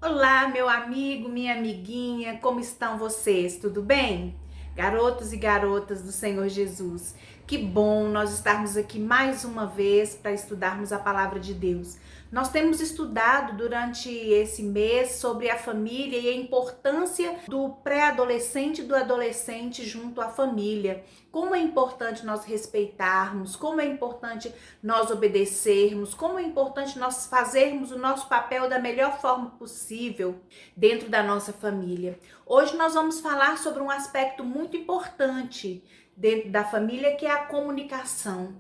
Olá, meu amigo, minha amiguinha, como estão vocês? Tudo bem? Garotos e garotas do Senhor Jesus, que bom nós estarmos aqui mais uma vez para estudarmos a palavra de Deus. Nós temos estudado durante esse mês sobre a família e a importância do pré-adolescente e do adolescente junto à família. Como é importante nós respeitarmos, como é importante nós obedecermos, como é importante nós fazermos o nosso papel da melhor forma possível dentro da nossa família. Hoje nós vamos falar sobre um aspecto muito importante dentro da família, que é a comunicação.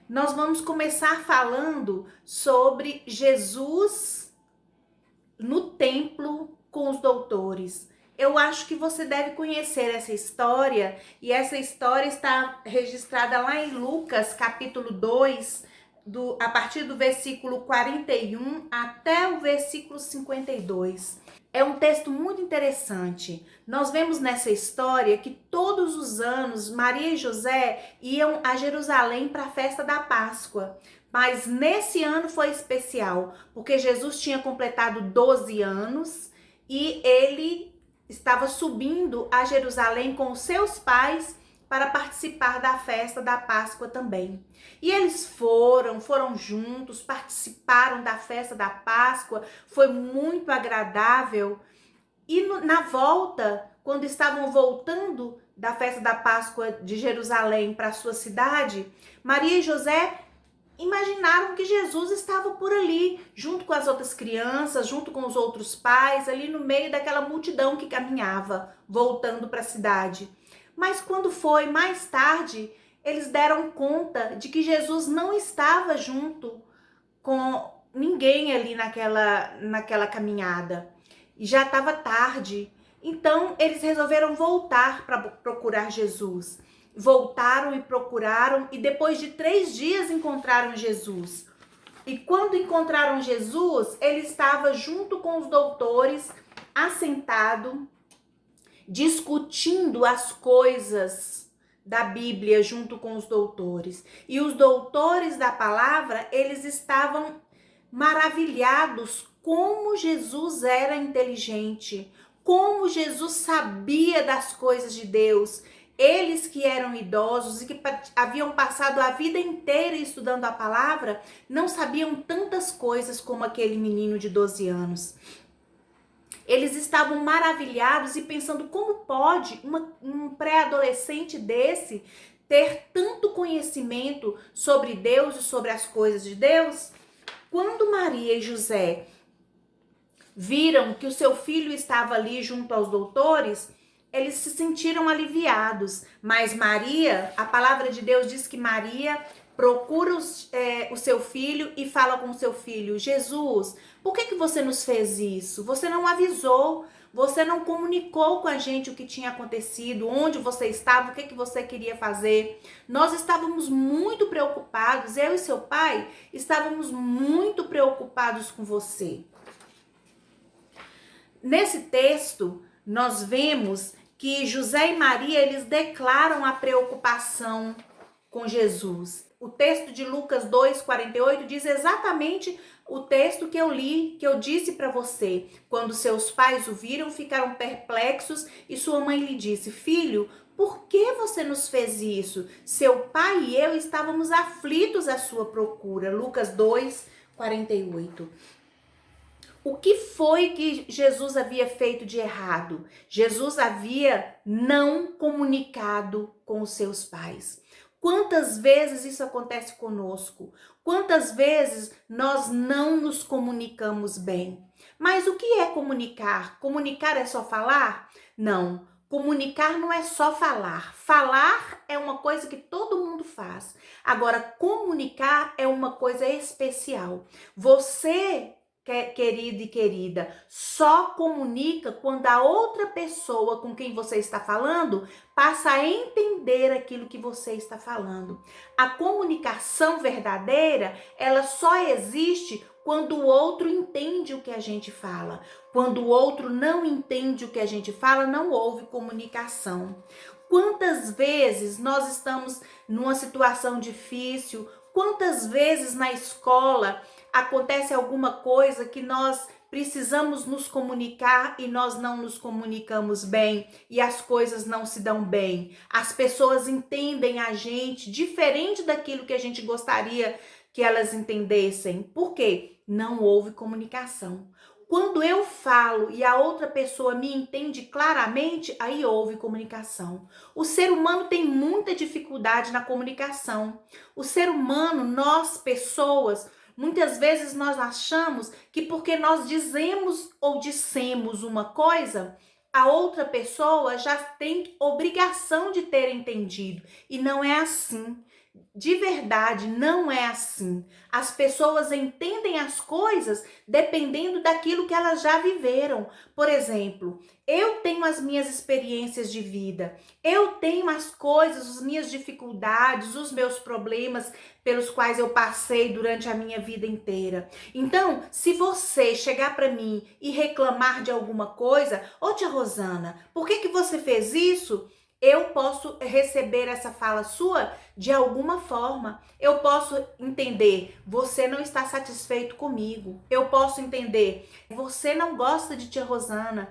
Nós vamos começar falando sobre Jesus no templo com os doutores. Eu acho que você deve conhecer essa história, e essa história está registrada lá em Lucas, capítulo 2, a partir do versículo 41 até o versículo 52. É um texto muito interessante. Nós vemos nessa história que todos os anos Maria e José iam a Jerusalém para a festa da Páscoa. Mas nesse ano foi especial, porque Jesus tinha completado 12 anos e ele estava subindo a Jerusalém com os seus pais para participar da festa da Páscoa também. E eles foram juntos, participaram da festa da Páscoa, foi muito agradável. E na volta, quando estavam voltando da festa da Páscoa de Jerusalém para a sua cidade, Maria e José imaginaram que Jesus estava por ali, junto com as outras crianças, junto com os outros pais, ali no meio daquela multidão que caminhava, voltando para a cidade. Mas quando foi mais tarde, eles deram conta de que Jesus não estava junto com ninguém ali naquela caminhada. E já estava tarde. Então eles resolveram voltar para procurar Jesus. Voltaram e procuraram, e depois de 3 dias encontraram Jesus. E quando encontraram Jesus, ele estava junto com os doutores, assentado, discutindo as coisas da Bíblia junto com os doutores. E os doutores da palavra, eles estavam maravilhados como Jesus era inteligente, como Jesus sabia das coisas de Deus. Eles que eram idosos e que haviam passado a vida inteira estudando a palavra, não sabiam tantas coisas como aquele menino de 12 anos. Eles estavam maravilhados e pensando como pode um pré-adolescente desse ter tanto conhecimento sobre Deus e sobre as coisas de Deus. Quando Maria e José viram que o seu filho estava ali junto aos doutores, eles se sentiram aliviados. Mas Maria, a palavra de Deus diz que Maria procura o seu filho e fala com o seu filho: Jesus, por que você nos fez isso? Você não avisou, você não comunicou com a gente o que tinha acontecido, onde você estava, o que você queria fazer. Nós estávamos muito preocupados, eu e seu pai estávamos muito preocupados com você. Nesse texto, nós vemos que José e Maria, eles declaram a preocupação com Jesus. O texto de Lucas 2:48 diz exatamente o texto que eu li, que eu disse para você. Quando seus pais o viram, ficaram perplexos e sua mãe lhe disse: filho, por que você nos fez isso? Seu pai e eu estávamos aflitos à sua procura. Lucas 2:48. O que foi que Jesus havia feito de errado? Jesus havia não comunicado com os seus pais. Quantas vezes isso acontece conosco? Quantas vezes nós não nos comunicamos bem? Mas o que é comunicar? Comunicar é só falar? Não. Comunicar não é só falar. Falar é uma coisa que todo mundo faz. Agora, comunicar é uma coisa especial. Você, querido e querida, só comunica quando a outra pessoa com quem você está falando passa a entender aquilo que você está falando. A comunicação verdadeira, ela só existe quando o outro entende o que a gente fala. Quando o outro não entende o que a gente fala, não houve comunicação. Quantas vezes nós estamos numa situação difícil? Quantas vezes na escola acontece alguma coisa que nós precisamos nos comunicar e nós não nos comunicamos bem e as coisas não se dão bem. As pessoas entendem a gente diferente daquilo que a gente gostaria que elas entendessem. Por quê? Não houve comunicação. Quando eu falo e a outra pessoa me entende claramente, aí houve comunicação. O ser humano tem muita dificuldade na comunicação. O ser humano, nós pessoas, muitas vezes nós achamos que porque nós dizemos ou dissemos uma coisa, a outra pessoa já tem obrigação de ter entendido. E não é assim. De verdade, não é assim. As pessoas entendem as coisas dependendo daquilo que elas já viveram. Por exemplo, eu tenho as minhas experiências de vida, eu tenho as coisas, as minhas dificuldades, os meus problemas pelos quais eu passei durante a minha vida inteira. Então, se você chegar para mim e reclamar de alguma coisa, ô tia Rosana, por que você fez isso? Eu posso receber essa fala sua de alguma forma. Eu posso entender, você não está satisfeito comigo. Eu posso entender, você não gosta de tia Rosana.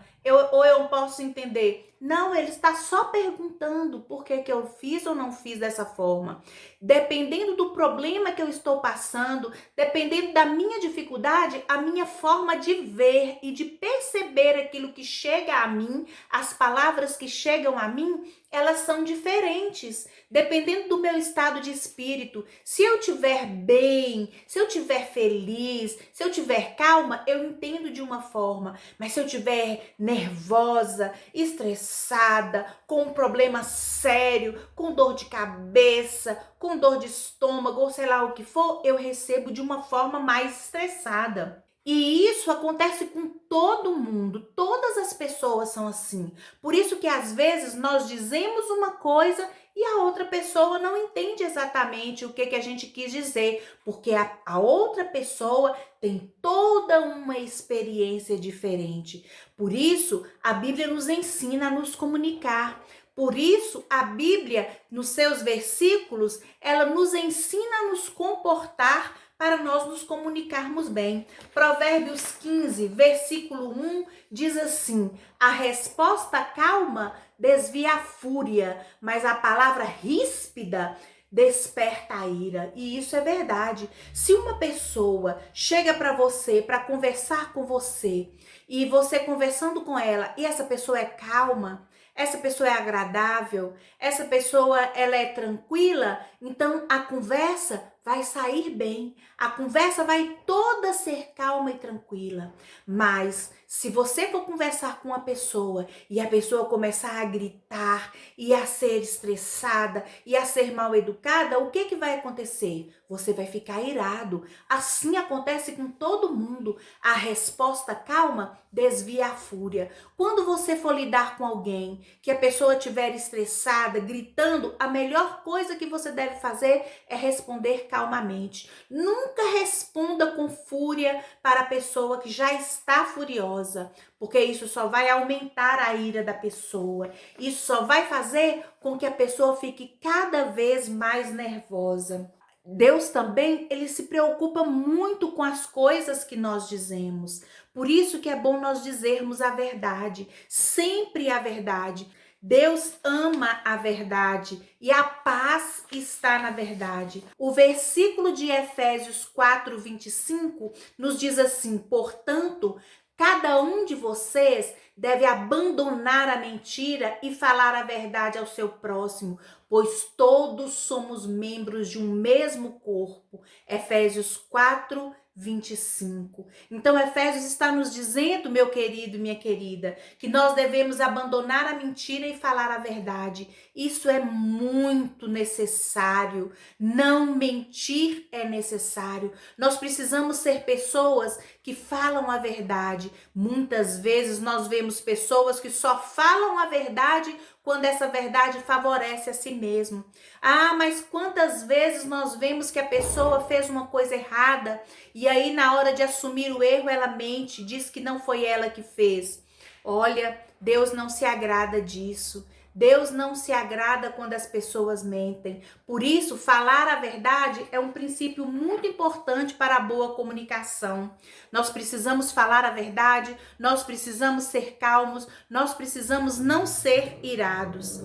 Ou eu posso entender, não, ele está só perguntando por que eu fiz ou não fiz dessa forma. Dependendo do problema que eu estou passando, dependendo da minha dificuldade, a minha forma de ver e de perceber aquilo que chega a mim, as palavras que chegam a mim, elas são diferentes, dependendo do meu estado de espírito. Se eu estiver bem, se eu estiver feliz, se eu estiver calma, eu entendo de uma forma. Mas se eu estiver nervosa, estressada, com um problema sério, com dor de cabeça, com dor de estômago, ou sei lá o que for, eu recebo de uma forma mais estressada. E isso acontece com todo mundo, todas as pessoas são assim. Por isso que às vezes nós dizemos uma coisa e a outra pessoa não entende exatamente o que a gente quis dizer, porque a outra pessoa tem toda uma experiência diferente. Por isso, a Bíblia nos ensina a nos comunicar. Por isso, a Bíblia, nos seus versículos, ela nos ensina a nos comportar para nós nos comunicarmos bem. Provérbios 15, versículo 1, diz assim: a resposta calma desvia a fúria, mas a palavra ríspida desperta a ira. E isso é verdade. Se uma pessoa chega para você, para conversar com você, e você conversando com ela, e essa pessoa é calma, essa pessoa é agradável, essa pessoa ela é tranquila, então a conversa vai sair bem, a conversa vai toda ser calma e tranquila. Mas se você for conversar com uma pessoa e a pessoa começar a gritar e a ser estressada e a ser mal educada, o que vai acontecer? Você vai ficar irado. Assim acontece com todo mundo. A resposta calma desvia a fúria. Quando você for lidar com alguém que a pessoa estiver estressada, gritando, a melhor coisa que você deve fazer é responder calmamente. Nunca responda com fúria para a pessoa que já está furiosa, porque isso só vai aumentar a ira da pessoa. Isso só vai fazer com que a pessoa fique cada vez mais nervosa. Deus também, ele se preocupa muito com as coisas que nós dizemos. Por isso que é bom nós dizermos a verdade, sempre a verdade. Deus ama a verdade e a paz está na verdade. O versículo de Efésios 4:25 nos diz assim: portanto, cada um de vocês deve abandonar a mentira e falar a verdade ao seu próximo, pois todos somos membros de um mesmo corpo. Efésios 4:25. Então, Efésios está nos dizendo, meu querido e minha querida, que nós devemos abandonar a mentira e falar a verdade. Isso é muito necessário. Não mentir é necessário. Nós precisamos ser pessoas que falam a verdade. Muitas vezes nós vemos pessoas que só falam a verdade quando essa verdade favorece a si mesmo. Ah, mas quantas vezes nós vemos que a pessoa fez uma coisa errada e aí na hora de assumir o erro ela mente, diz que não foi ela que fez. Olha, Deus não se agrada disso. Deus não se agrada quando as pessoas mentem. Por isso, falar a verdade é um princípio muito importante para a boa comunicação. Nós precisamos falar a verdade, nós precisamos ser calmos, nós precisamos não ser irados.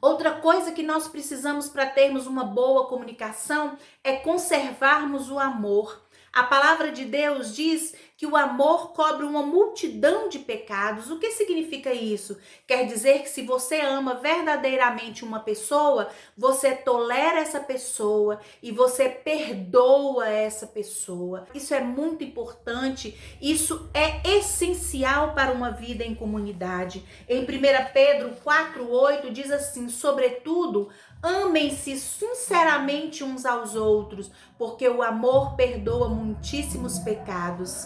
Outra coisa que nós precisamos para termos uma boa comunicação é conservarmos o amor. A palavra de Deus diz que o amor cobre uma multidão de pecados. O que significa isso? Quer dizer que se você ama verdadeiramente uma pessoa, você tolera essa pessoa e você perdoa essa pessoa. Isso é muito importante, isso é essencial para uma vida em comunidade. Em 1 Pedro 4,8 diz assim: sobretudo, amem-se sinceramente uns aos outros, porque o amor perdoa muitíssimos pecados.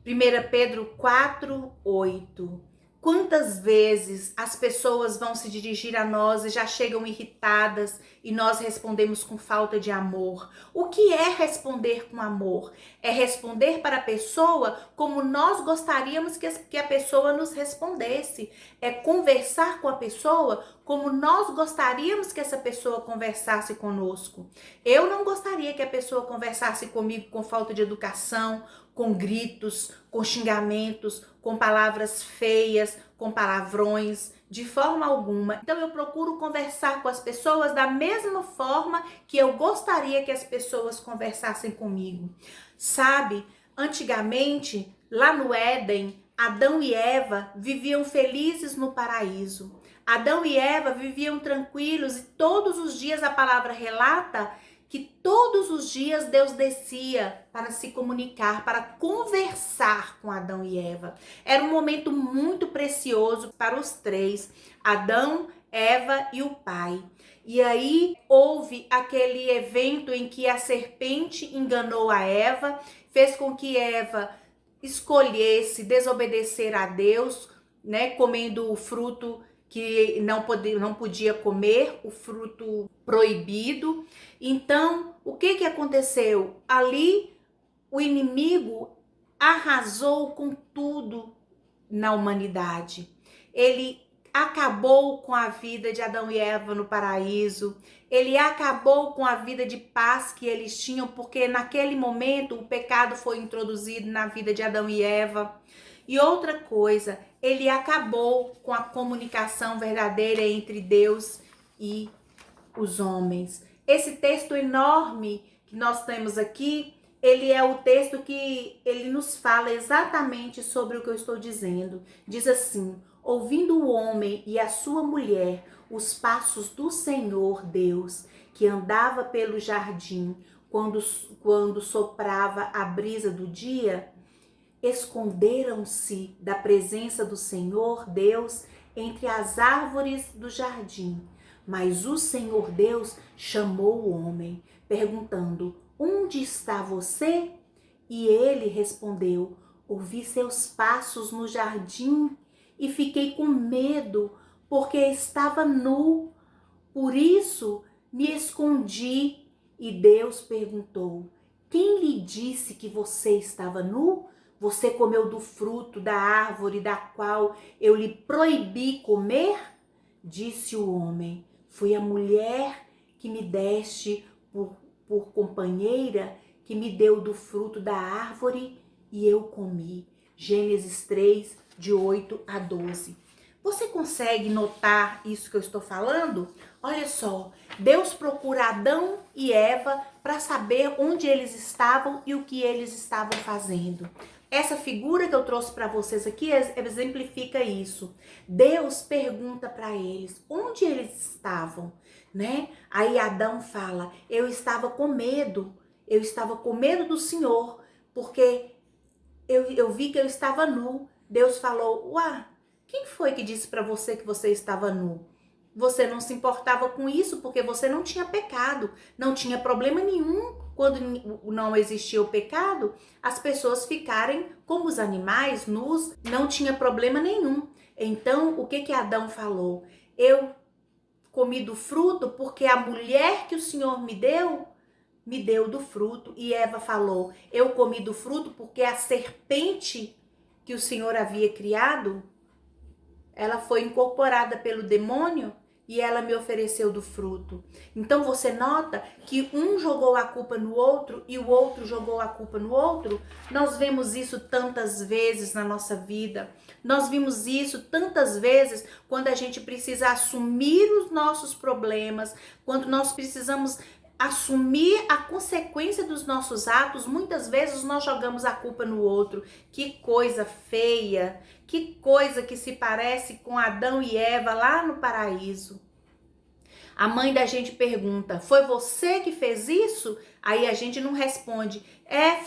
1 Pedro 4,8. Quantas vezes as pessoas vão se dirigir a nós e já chegam irritadas e nós respondemos com falta de amor? O que é responder com amor? É responder para a pessoa como nós gostaríamos que a pessoa nos respondesse. É conversar com a pessoa como nós gostaríamos que essa pessoa conversasse conosco. Eu não gostaria que a pessoa conversasse comigo com falta de educação, com gritos, com xingamentos, com palavras feias, com palavrões, de forma alguma. Então eu procuro conversar com as pessoas da mesma forma que eu gostaria que as pessoas conversassem comigo. Sabe, antigamente, lá no Éden, Adão e Eva viviam felizes no paraíso. Adão e Eva viviam tranquilos e todos os dias a palavra relata que todos os dias Deus descia para se comunicar, para conversar com Adão e Eva. Era um momento muito precioso para os três, Adão, Eva e o pai. E aí houve aquele evento em que a serpente enganou a Eva, fez com que Eva escolhesse desobedecer a Deus, né, comendo o fruto que não podia comer, o fruto proibido. Então, o que aconteceu? Ali, o inimigo arrasou com tudo na humanidade. Ele acabou com a vida de Adão e Eva no paraíso. Ele acabou com a vida de paz que eles tinham, porque naquele momento o pecado foi introduzido na vida de Adão e Eva. E outra coisa, ele acabou com a comunicação verdadeira entre Deus e os homens. Esse texto enorme que nós temos aqui, ele é o texto que ele nos fala exatamente sobre o que eu estou dizendo. Diz assim: ouvindo o homem e a sua mulher os passos do Senhor Deus, que andava pelo jardim quando soprava a brisa do dia, esconderam-se da presença do Senhor Deus entre as árvores do jardim. Mas o Senhor Deus chamou o homem, perguntando: onde está você? E ele respondeu: ouvi seus passos no jardim e fiquei com medo, porque estava nu. Por isso me escondi. E Deus perguntou: quem lhe disse que você estava nu? Você comeu do fruto da árvore da qual eu lhe proibi comer? Disse o homem: foi a mulher que me deste por companheira, que me deu do fruto da árvore e eu comi. Gênesis 3, de 8 a 12. Você consegue notar isso que eu estou falando? Olha só, Deus procura Adão e Eva para saber onde eles estavam e o que eles estavam fazendo. Essa figura que eu trouxe para vocês aqui exemplifica isso. Deus pergunta para eles onde eles estavam, né? Aí Adão fala: eu estava com medo do Senhor, porque eu vi que eu estava nu. Deus falou: uá, quem foi que disse para você que você estava nu? Você não se importava com isso porque você não tinha pecado, não tinha problema nenhum. Quando não existia o pecado, as pessoas ficarem como os animais nus, não tinha problema nenhum. Então, o que Adão falou? Eu comi do fruto porque a mulher que o Senhor me deu do fruto. E Eva falou: eu comi do fruto porque a serpente que o Senhor havia criado, ela foi incorporada pelo demônio. e ela me ofereceu do fruto. Então você nota que um jogou a culpa no outro e o outro jogou a culpa no outro? Nós vemos isso tantas vezes na nossa vida. Nós vimos isso tantas vezes quando a gente precisa assumir os nossos problemas, quando nós precisamos assumir a consequência dos nossos atos. Muitas vezes nós jogamos a culpa no outro. Que coisa feia, que coisa que se parece com Adão e Eva lá no paraíso. A mãe da gente pergunta: foi você que fez isso? Aí a gente não responde: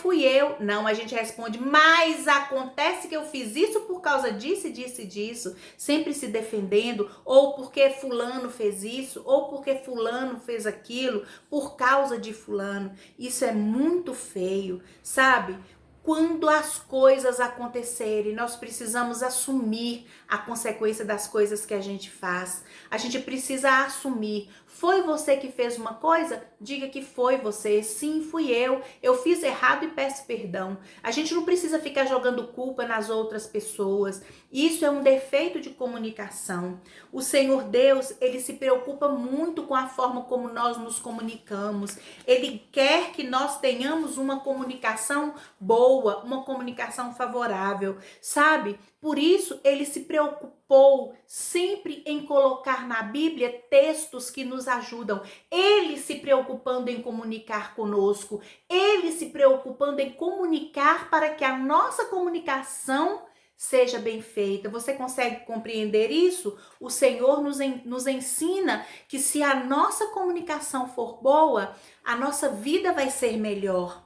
fui eu. Não, a gente responde: mas acontece que eu fiz isso por causa disso e disso e disso. Sempre se defendendo, ou porque fulano fez isso, ou porque fulano fez aquilo, por causa de fulano. Isso é muito feio, sabe? Quando as coisas acontecerem, nós precisamos assumir a consequência das coisas que a gente faz. A gente precisa assumir. Foi você que fez uma coisa? Diga que foi você. Sim, fui eu. Eu fiz errado e peço perdão. A gente não precisa ficar jogando culpa nas outras pessoas. Isso é um defeito de comunicação. O Senhor Deus, ele se preocupa muito com a forma como nós nos comunicamos. Ele quer que nós tenhamos uma comunicação boa, uma comunicação favorável, sabe? Por isso, ele se preocupou sempre em colocar na Bíblia textos que nos ajudam. Ele se preocupando em comunicar conosco. Ele se preocupando em comunicar para que a nossa comunicação seja bem feita. Você consegue compreender isso? O Senhor nos ensina que se a nossa comunicação for boa, a nossa vida vai ser melhor.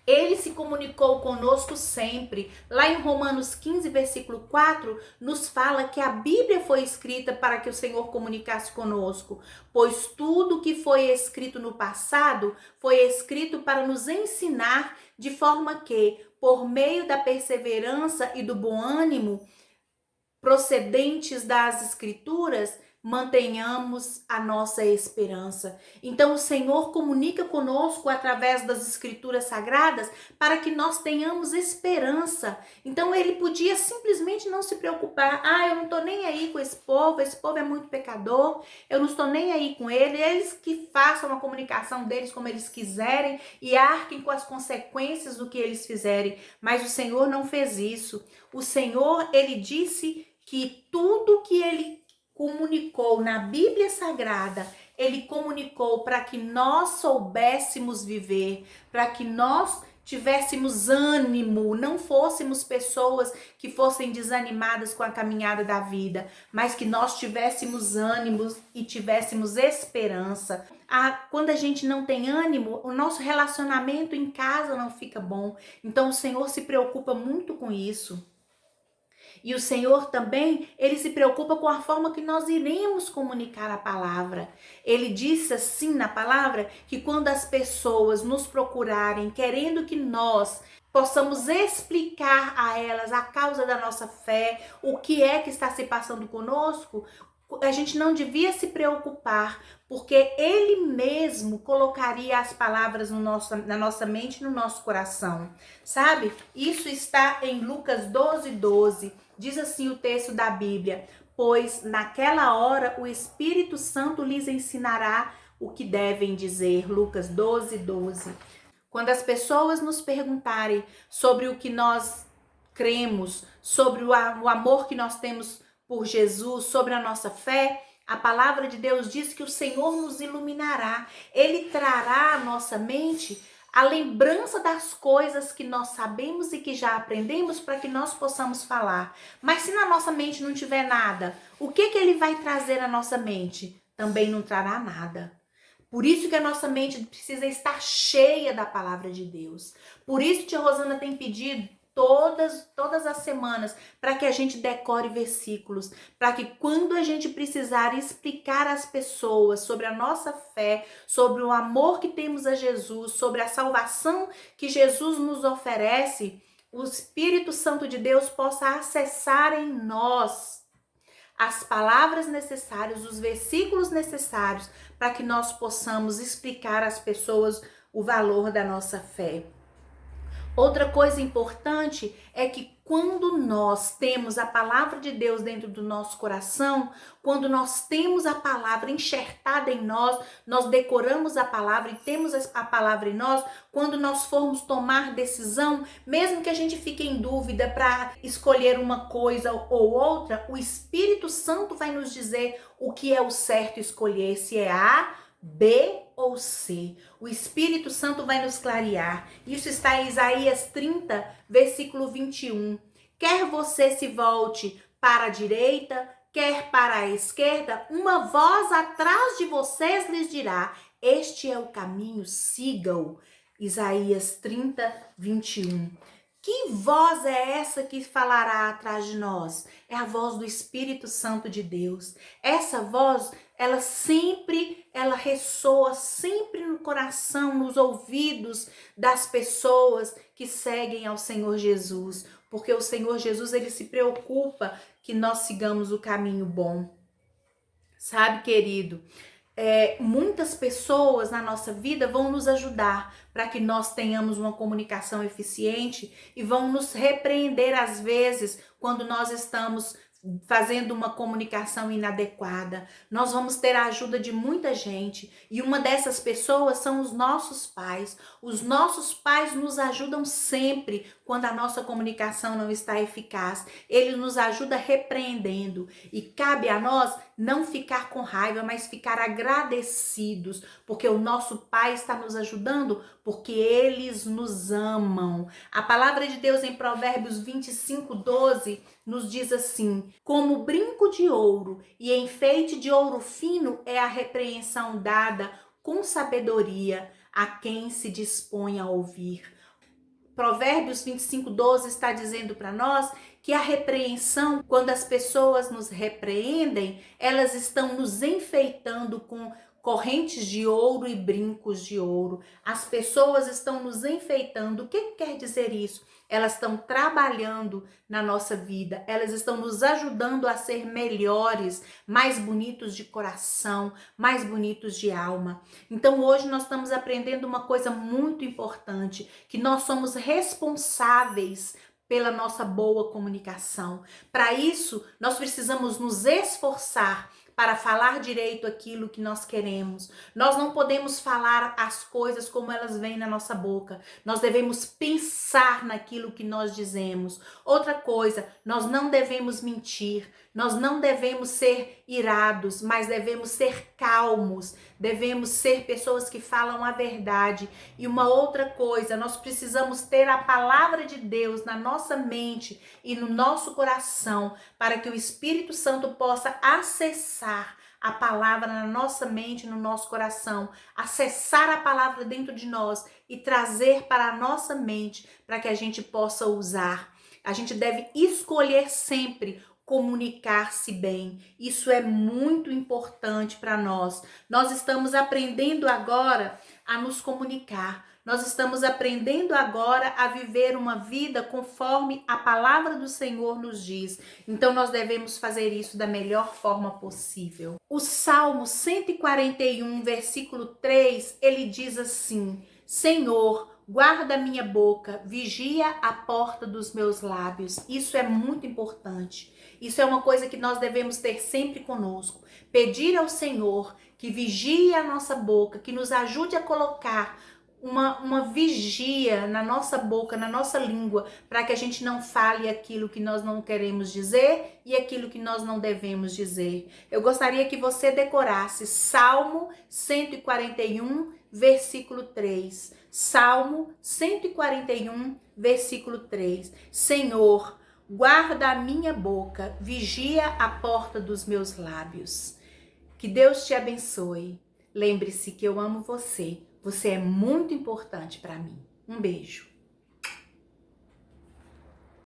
Ele se comunicou conosco sempre. Lá em Romanos 15, versículo 4, nos fala que a Bíblia foi escrita para que o Senhor comunicasse conosco, pois tudo que foi escrito no passado foi escrito para nos ensinar, de forma que, por meio da perseverança e do bom ânimo procedentes das Escrituras, mantenhamos a nossa esperança. Então o Senhor comunica conosco através das Escrituras Sagradas para que nós tenhamos esperança. Então ele podia simplesmente não se preocupar. Eu não estou nem aí com esse povo é muito pecador, eu não estou nem aí com eles que façam a comunicação deles como eles quiserem e arquem com as consequências do que eles fizerem. Mas o Senhor não fez isso. O Senhor, ele disse que tudo que ele comunicou na Bíblia Sagrada, ele comunicou para que nós soubéssemos viver, para que nós tivéssemos ânimo, não fôssemos pessoas que fossem desanimadas com a caminhada da vida, mas que nós tivéssemos ânimo e tivéssemos esperança. Quando a gente não tem ânimo, o nosso relacionamento em casa não fica bom. Então o Senhor se preocupa muito com isso. E o Senhor também, ele se preocupa com a forma que nós iremos comunicar a palavra. Ele disse assim na palavra que quando as pessoas nos procurarem querendo que nós possamos explicar a elas a causa da nossa fé, o que é que está se passando conosco, a gente não devia se preocupar, porque ele mesmo colocaria as palavras na nossa mente, no nosso coração, sabe? Isso está em Lucas 12:12. Diz assim o texto da Bíblia: pois naquela hora o Espírito Santo lhes ensinará o que devem dizer. Lucas 12:12. Quando as pessoas nos perguntarem sobre o que nós cremos, sobre o amor que nós temos por Jesus, sobre a nossa fé, a palavra de Deus diz que o Senhor nos iluminará. Ele trará à nossa mente a lembrança das coisas que nós sabemos e que já aprendemos para que nós possamos falar. Mas se na nossa mente não tiver nada, o que ele vai trazer à nossa mente? Também não trará nada. Por isso que a nossa mente precisa estar cheia da palavra de Deus. Por isso que a Rosana tem pedido todas as semanas para que a gente decore versículos, para que quando a gente precisar explicar às pessoas sobre a nossa fé, sobre o amor que temos a Jesus, sobre a salvação que Jesus nos oferece, o Espírito Santo de Deus possa acessar em nós as palavras necessárias, os versículos necessários para que nós possamos explicar às pessoas o valor da nossa fé. Outra coisa importante é que quando nós temos a palavra de Deus dentro do nosso coração, quando nós temos a palavra enxertada em nós, nós decoramos a palavra e temos a palavra em nós, quando nós formos tomar decisão, mesmo que a gente fique em dúvida para escolher uma coisa ou outra, o Espírito Santo vai nos dizer o que é o certo escolher, se é A, B ou C. O Espírito Santo vai nos clarear. Isso está em Isaías 30, versículo 21. Quer você se volte para a direita, quer para a esquerda, uma voz atrás de vocês lhes dirá: este é o caminho, sigam. Isaías 30, 21. Que voz é essa que falará atrás de nós? É a voz do Espírito Santo de Deus. Essa voz, ela ressoa sempre no coração, nos ouvidos das pessoas que seguem ao Senhor Jesus. Porque o Senhor Jesus, ele se preocupa que nós sigamos o caminho bom. Sabe, querido? Muitas pessoas na nossa vida vão nos ajudar para que nós tenhamos uma comunicação eficiente e vão nos repreender às vezes quando nós estamos fazendo uma comunicação inadequada. Nós vamos ter a ajuda de muita gente e uma dessas pessoas são os nossos pais. Os nossos pais nos ajudam sempre quando a nossa comunicação não está eficaz. Ele nos ajuda repreendendo e cabe a nós não ficar com raiva, mas ficar agradecidos, porque o nosso pai está nos ajudando, porque eles nos amam. A palavra de Deus em Provérbios 25, 12 nos diz assim: como brinco de ouro e enfeite de ouro fino é a repreensão dada com sabedoria a quem se dispõe a ouvir. Provérbios 25, 12 está dizendo para nós que a repreensão, quando as pessoas nos repreendem, elas estão nos enfeitando com correntes de ouro e brincos de ouro. As pessoas estão nos enfeitando. O que quer dizer isso? Elas estão trabalhando na nossa vida, elas estão nos ajudando a ser melhores, mais bonitos de coração, mais bonitos de alma. Então hoje nós estamos aprendendo uma coisa muito importante, que nós somos responsáveis pela nossa boa comunicação. Para isso, nós precisamos nos esforçar para falar direito aquilo que nós queremos. Nós não podemos falar as coisas como elas vêm na nossa boca. Nós devemos pensar naquilo que nós dizemos. Outra coisa, nós não devemos mentir. Nós não devemos ser irados, mas devemos ser calmos. Devemos ser pessoas que falam a verdade. E uma outra coisa, nós precisamos ter a palavra de Deus na nossa mente e no nosso coração, para que o Espírito Santo possa acessar a palavra na nossa mente, no nosso coração, acessar a palavra dentro de nós e trazer para a nossa mente para que a gente possa usar. A gente deve escolher sempre comunicar-se bem. Isso é muito importante para nós. Nós estamos aprendendo agora a nos comunicar. Nós estamos aprendendo agora a viver uma vida conforme a palavra do Senhor nos diz. Então nós devemos fazer isso da melhor forma possível. O Salmo 141, versículo 3, ele diz assim: Senhor, guarda a minha boca, vigia a porta dos meus lábios. Isso é muito importante. Isso é uma coisa que nós devemos ter sempre conosco. Pedir ao Senhor que vigie a nossa boca, que nos ajude a colocar uma vigia na nossa boca, na nossa língua, para que a gente não fale aquilo que nós não queremos dizer e aquilo que nós não devemos dizer. Eu gostaria que você decorasse Salmo 141, versículo 3. Salmo 141, versículo 3. Senhor, guarda a minha boca, vigia a porta dos meus lábios. Que Deus te abençoe. Lembre-se que eu amo você. Você é muito importante para mim. Um beijo.